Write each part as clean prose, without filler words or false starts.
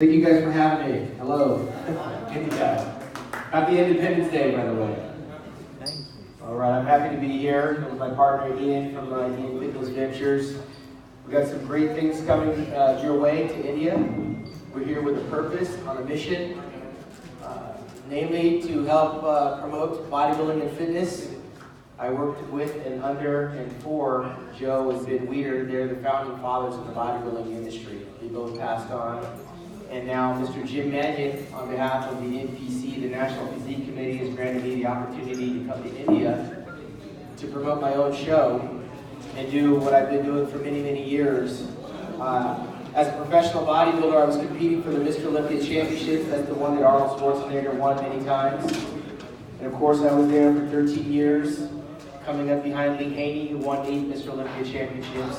Thank you guys for having me. Hello. Handicap. Happy Independence Day, by the way. All right, I'm happy to be here with my partner Ian from Ian Fitness Ventures. We've got some great things coming your way to India. We're here with a purpose, on a mission, namely to help promote bodybuilding and fitness. I worked with and under and for Joe and Ben Weeder. They're the founding fathers of the bodybuilding industry. They both passed on. And now Mr. Jim Mannion, on behalf of the NPC, the National Physique Committee, has granted me the opportunity to come to India to promote my own show and do what I've been doing for many, many years. As a professional bodybuilder, I was competing for the Mr. Olympia Championships. That's the one that Arnold Schwarzenegger won many times. And of course, I was there for 13 years, coming up behind Lee Haney, who won 8 Mr. Olympia Championships.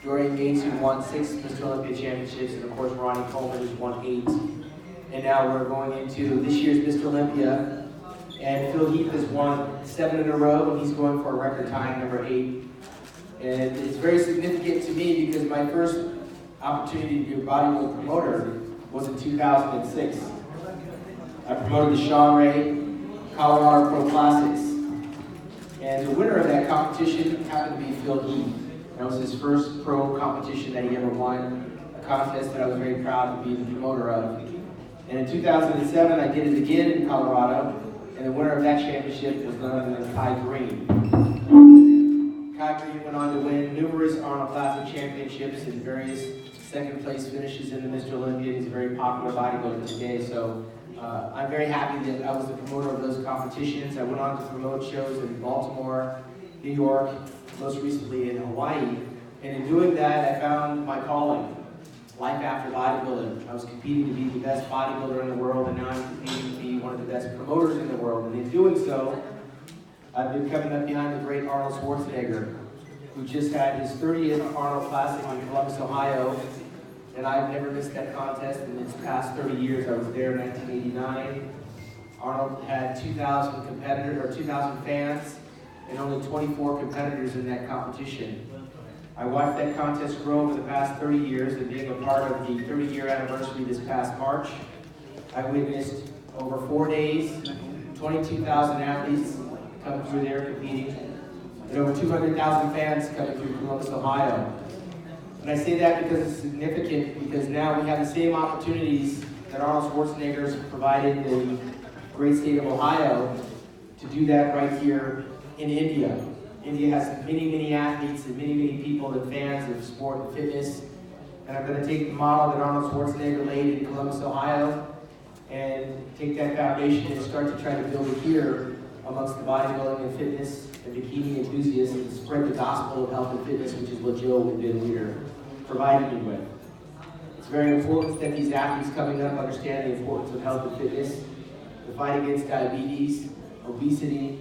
Dorian Gates, who won 6 Mr. Olympia Championships, and of course Ronnie Coleman, who's won 8. And now we're going into this year's Mr. Olympia, and Phil Heath has won 7 in a row, and he's going for a record time, number 8. And it's very significant to me because my first opportunity to be a bodybuilding promoter was in 2006. I promoted the Shawn Colorado Pro Classics, and the winner of that competition happened to be Phil Heath. That was his first pro competition that he ever won, a contest that I was very proud to be the promoter of. And in 2007, I did it again in Colorado, and the winner of that championship was none other than Kai Green. Kai Green went on to win numerous Arnold Classic championships and various second place finishes in the Mr. Olympia. He's a very popular bodybuilder today, so I'm very happy that I was the promoter of those competitions. I went on to promote shows in Baltimore, New York, most recently in Hawaii, and in doing that I found my calling, life after bodybuilding. I was competing to be the best bodybuilder in the world, and now I'm competing to be one of the best promoters in the world, and in doing so, I've been coming up behind the great Arnold Schwarzenegger, who just had his 30th Arnold Classic in Columbus, Ohio, and I've never missed that contest in its past 30 years. I was there in 1989. Arnold had 2,000 competitors, or 2,000 fans, and only 24 competitors in that competition. I watched that contest grow over the past 30 years, and being a part of the 30-year anniversary this past March, I witnessed over 4 days, 22,000 athletes come through there competing, and over 200,000 fans coming through Columbus, Ohio. And I say that because it's significant, because now we have the same opportunities that Arnold Schwarzenegger has provided in the great state of Ohio to do that right here in India. India has many, many athletes and many, many people and fans of sport and fitness. And I'm going to take the model that Arnold Schwarzenegger laid in Columbus, Ohio, and take that foundation and start to try to build it here amongst the bodybuilding and fitness and bikini enthusiasts and spread the gospel of health and fitness, which is what Joe and Ben Weeder provided me with. It's very important that these athletes coming up understand the importance of health and fitness, the fight against diabetes, obesity,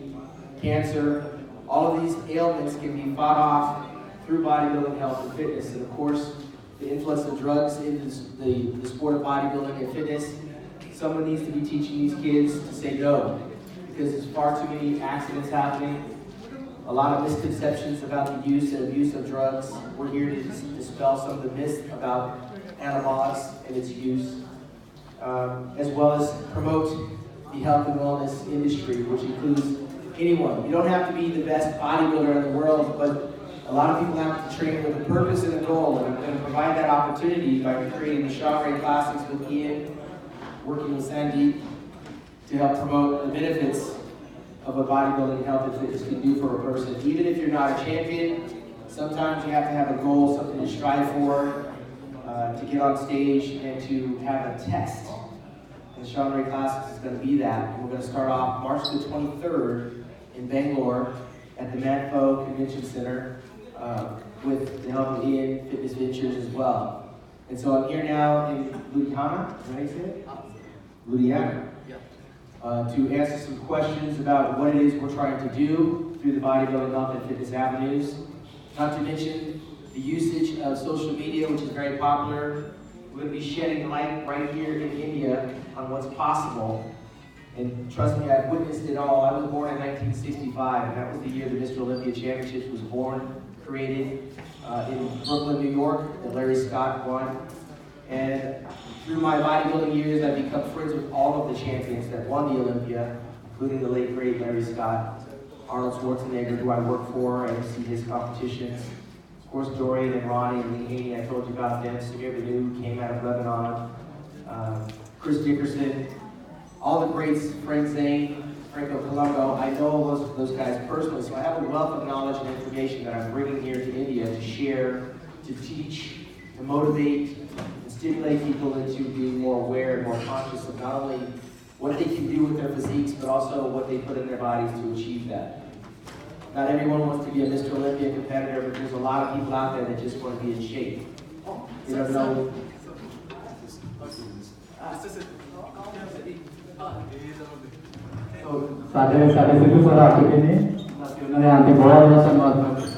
cancer. All of these ailments can be fought off through bodybuilding, health, and fitness. And of course, the influx of drugs into the sport of bodybuilding and fitness, someone needs to be teaching these kids to say no, because there's far too many accidents happening, a lot of misconceptions about the use and abuse of drugs. We're here to dispel some of the myths about anabolics and its use, as well as promote the health and wellness industry, which includes anyone. You don't have to be the best bodybuilder in the world, but a lot of people have to train with a purpose and a goal, and I'm going to provide that opportunity by creating the Shawn Classics with Ian, working with Sandeep to help promote the benefits of a bodybuilding health and fitness can do for a person. Even if you're not a champion, sometimes you have to have a goal, something to strive for, to get on stage and to have a test. And Shawn Classics is going to be that. And we're going to start off March the 23rd in Bangalore at the Manfo Convention Center with the help of Ian Fitness Ventures as well. And so I'm here now in Ludhiana, is that how you say it? Ludhiana. To answer some questions about what it is we're trying to do through the bodybuilding, health, and fitness avenues. Not to mention the usage of social media, which is very popular. We're going to be shedding light right here in India on what's possible. And trust me, I've witnessed it all. I was born in 1965, and that was the year the Mr. Olympia Championships was born, created in Brooklyn, New York, that Larry Scott won. And Through my bodybuilding years, I've become friends with all of the champions that won the Olympia, including the late great Larry Scott, Arnold Schwarzenegger, who I work for and see his competitions. Of course, Dorian and Ronnie and Lee Haney, I told you about them. Samir Banu came out of Lebanon. Chris Dickerson, all the greats, Frank Zane, Franco Colombo. I know those guys personally, so I have a wealth of knowledge and information that I'm bringing here to India to share, to teach, to motivate, and stimulate people into being more aware and more conscious of not only what they can do with their physiques, but also what they put in their bodies to achieve that. Not everyone wants to be a Mr. Olympia competitor, but there's a lot of people out there that just want to be in shape. You don't know. ਸਾਡੇ Sidhu sir ਆ ਚੁੱਕੇ ਨੇ ਉਹਨਾਂ ਨੇ aunty ਬਹੁਤ ਬਹੁਤ ਧੰਨਵਾਦ